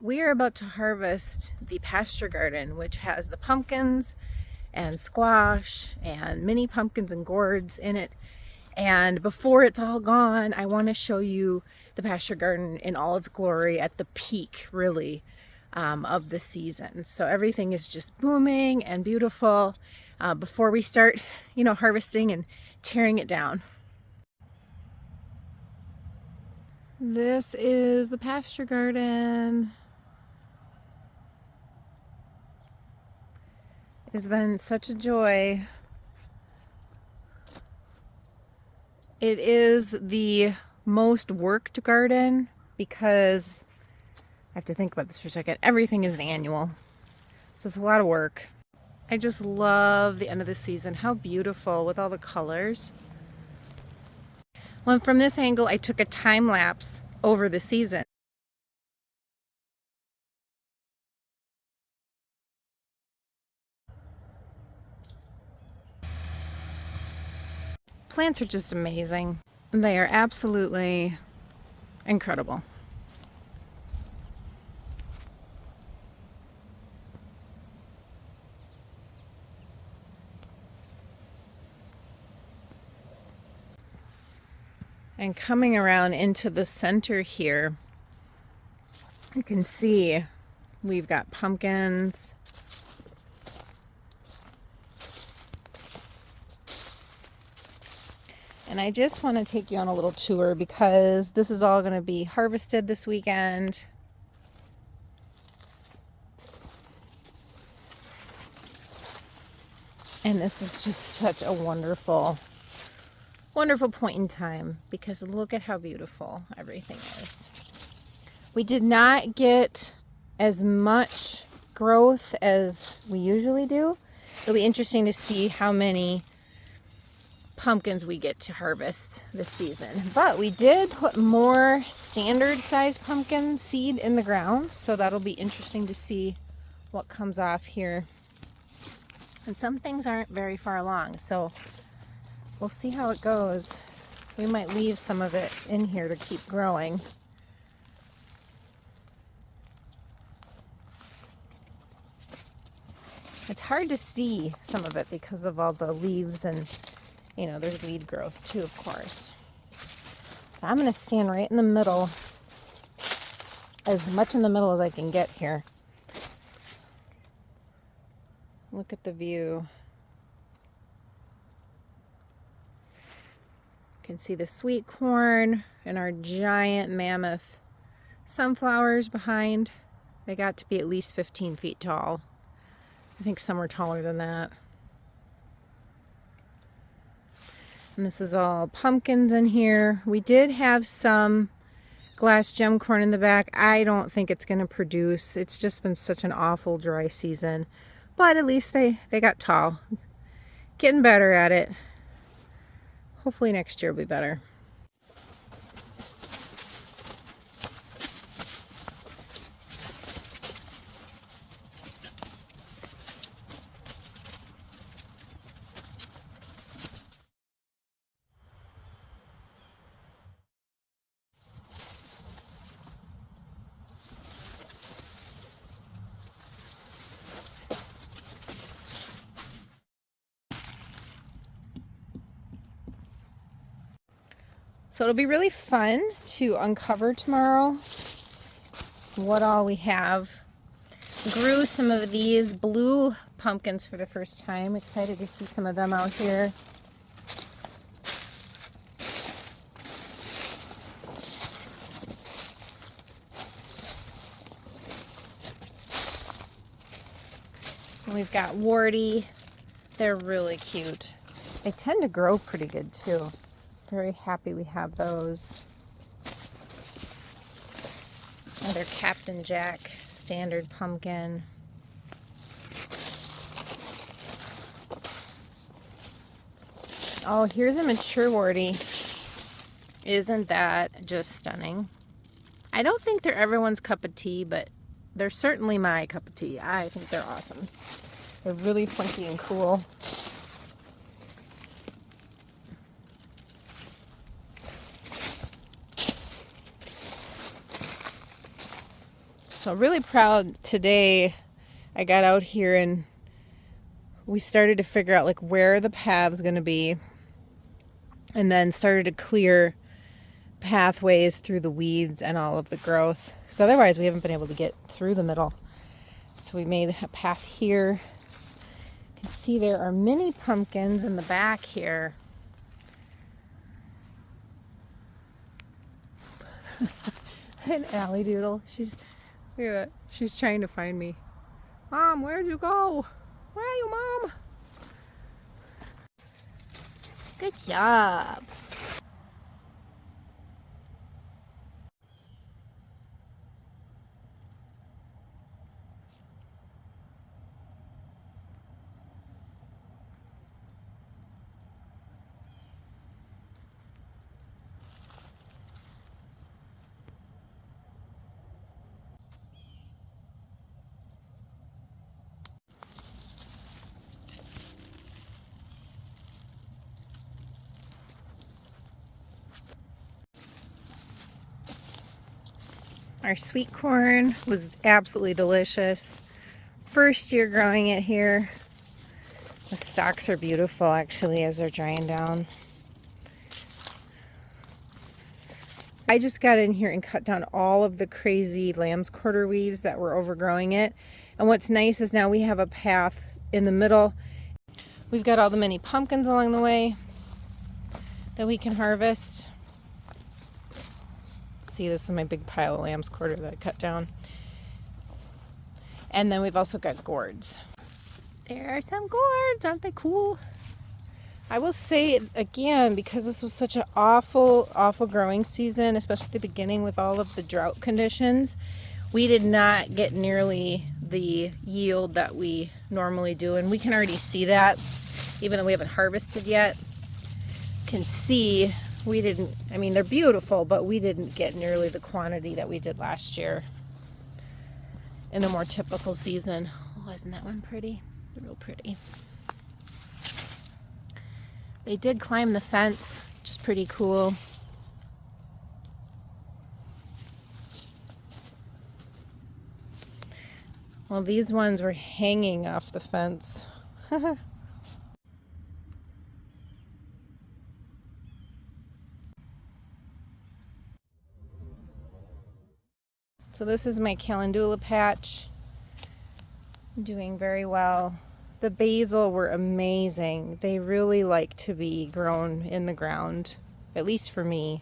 We are about to harvest the pasture garden, which has the pumpkins and squash and mini pumpkins and gourds in it. And before it's all gone, I want to show you the pasture garden in all its glory at the peak, really, of the season. So everything is just booming and beautiful before we start, harvesting and tearing it down. This is the pasture garden. It's been such a joy. It is the most worked garden because I have to think about this for a second. Everything is annual, so it's a lot of work. I just love the end of the season. How beautiful with all the colors. Well, from this angle, I took a time lapse over the season. Plants are just amazing. They are absolutely incredible. And coming around into the center here, you can see we've got pumpkins. And I just want to take you on a little tour because this is all going to be harvested this weekend. And this is just such a wonderful point in time because look at how beautiful everything is. We did not get as much growth as we usually do. It'll be interesting to see how many pumpkins we get to harvest this season. But we did put more standard size pumpkin seed in the ground, so that'll be interesting to see what comes off here. And some things aren't very far along, so we'll see how it goes. We might leave some of it in here to keep growing. It's hard to see some of it because of all the leaves and there's weed growth too, of course. But I'm gonna stand right in the middle, as much in the middle as I can get here. Look at the view. You can see the sweet corn and our giant mammoth sunflowers behind. They got to be at least 15 feet tall. I think some were taller than that. And this is all pumpkins in here. We did have some glass gem corn in the back. I don't think it's going to produce. It's just been such an awful dry season. But at least they got tall. Getting better at it. Hopefully next year will be better. So it'll be really fun to uncover tomorrow what all we have. Grew some of these blue pumpkins for the first time. Excited to see some of them out here. And we've got warty. They're really cute. They tend to grow pretty good too. Very happy we have those. Another Captain Jack standard pumpkin. Oh, here's a mature warty. Isn't that just stunning? I don't think they're everyone's cup of tea, but they're certainly my cup of tea. I think they're awesome. They're really funky and cool. So really proud today. I got out here and we started to figure out like where the path's going to be, and then started to clear pathways through the weeds and all of the growth. So otherwise we haven't been able to get through the middle. So we made a path here. You can see there are mini pumpkins in the back here. An alley doodle. Look at that. She's trying to find me. Mom, where'd you go? Where are you, Mom? Good job. Our sweet corn was absolutely delicious. First year growing it here. The stalks are beautiful actually as they're drying down. I just got in here and cut down all of the crazy lamb's quarter weeds that were overgrowing it. And what's nice is now we have a path in the middle. We've got all the mini pumpkins along the way that we can harvest. See, this is my big pile of lamb's quarter that I cut down. And then we've also got gourds. There are some gourds, aren't they cool? I will say again, because this was such an awful growing season, especially at the beginning with all of the drought conditions, we did not get nearly the yield that we normally do. And we can already see that, even though we haven't harvested yet. You can see we didn't, I mean, they're beautiful, but we didn't get nearly the quantity that we did last year in a more typical season. Oh, isn't that one pretty? Real pretty. They did climb the fence, which is pretty cool. Well, these ones were hanging off the fence. So this is my calendula patch. Doing very well. The basil were amazing. They really like to be grown in the ground, at least for me.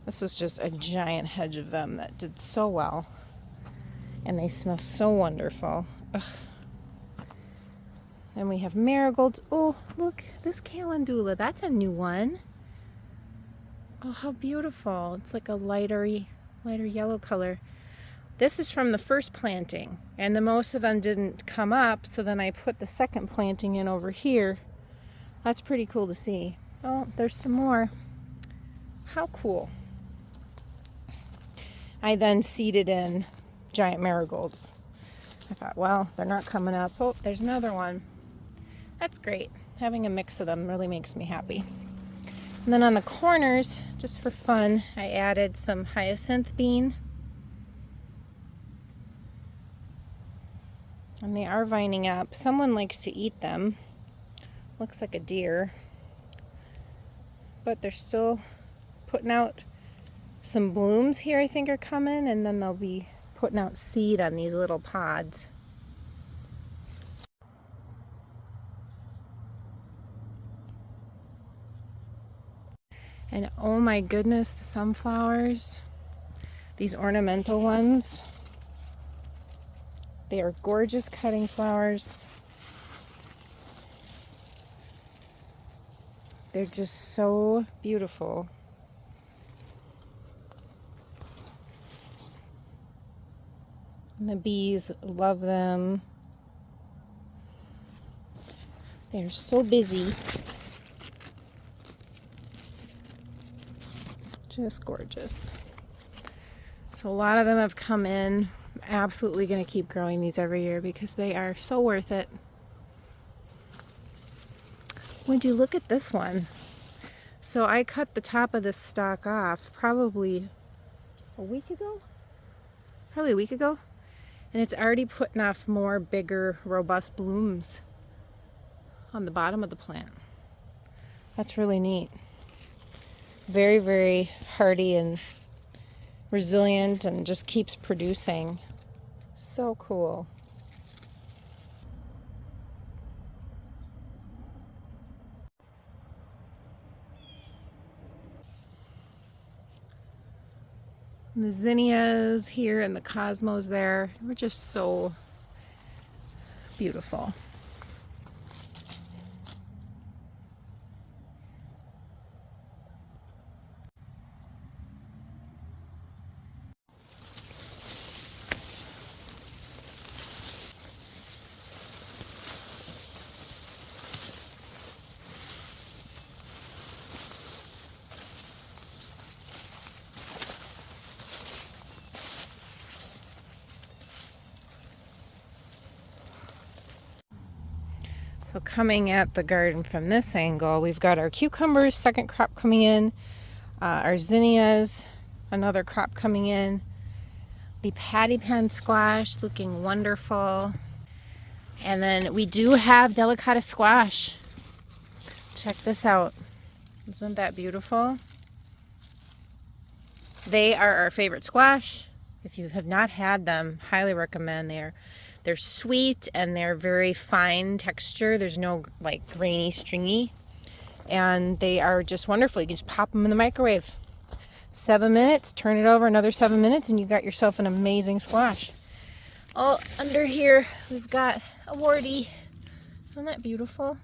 This was just a giant hedge of them that did so well. And they smell so wonderful. Ugh. And we have marigolds. Oh, look, this calendula, that's a new one. Oh, how beautiful. It's like a lighter yellow color. This is from the first planting, and the most of them didn't come up, so then I put the second planting in over here. That's pretty cool to see. Oh, there's some more. How cool. I then seeded in giant marigolds. I thought, well, they're not coming up. Oh, there's another one. That's great. Having a mix of them really makes me happy. And then on the corners, just for fun, I added some hyacinth bean. And they are vining up. Someone likes to eat them. Looks like a deer. But they're still putting out some blooms here, I think, are coming. And then they'll be putting out seed on these little pods. And oh my goodness, the sunflowers. These ornamental ones. They are gorgeous cutting flowers. They're just so beautiful. And the bees love them. They're so busy. Just gorgeous. So a lot of them have come in. I'm absolutely going to keep growing these every year because they are so worth it. Would you look at this one? So I cut the top of this stalk off probably a week ago. probably a week ago, and it's already putting off more bigger, robust blooms on the bottom of the plant. That's really neat. Very, very hardy and resilient, and just keeps producing. So cool. And the zinnias here and the cosmos there were just so beautiful. So coming at the garden from this angle, we've got our cucumbers, second crop coming in, our zinnias, another crop coming in, the patty pan squash looking wonderful, and then we do have delicata squash. Check this out. Isn't that beautiful? They are our favorite squash. If you have not had them, highly recommend. They're sweet and they're very fine texture. There's no like grainy, stringy, and they are just wonderful. You can just pop them in the microwave. 7 minutes, turn it over another 7 minutes, and you got yourself an amazing squash. Oh, under here we've got a warty. Isn't that beautiful?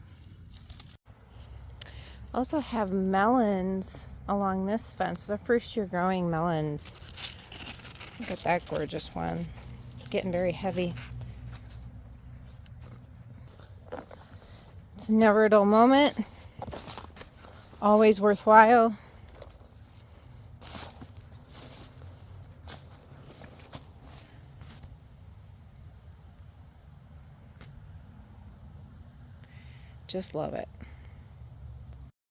Also have melons along this fence. They're first year growing melons. Look at that gorgeous one. Getting very heavy. It's never a dull moment. Always worthwhile. Just love it.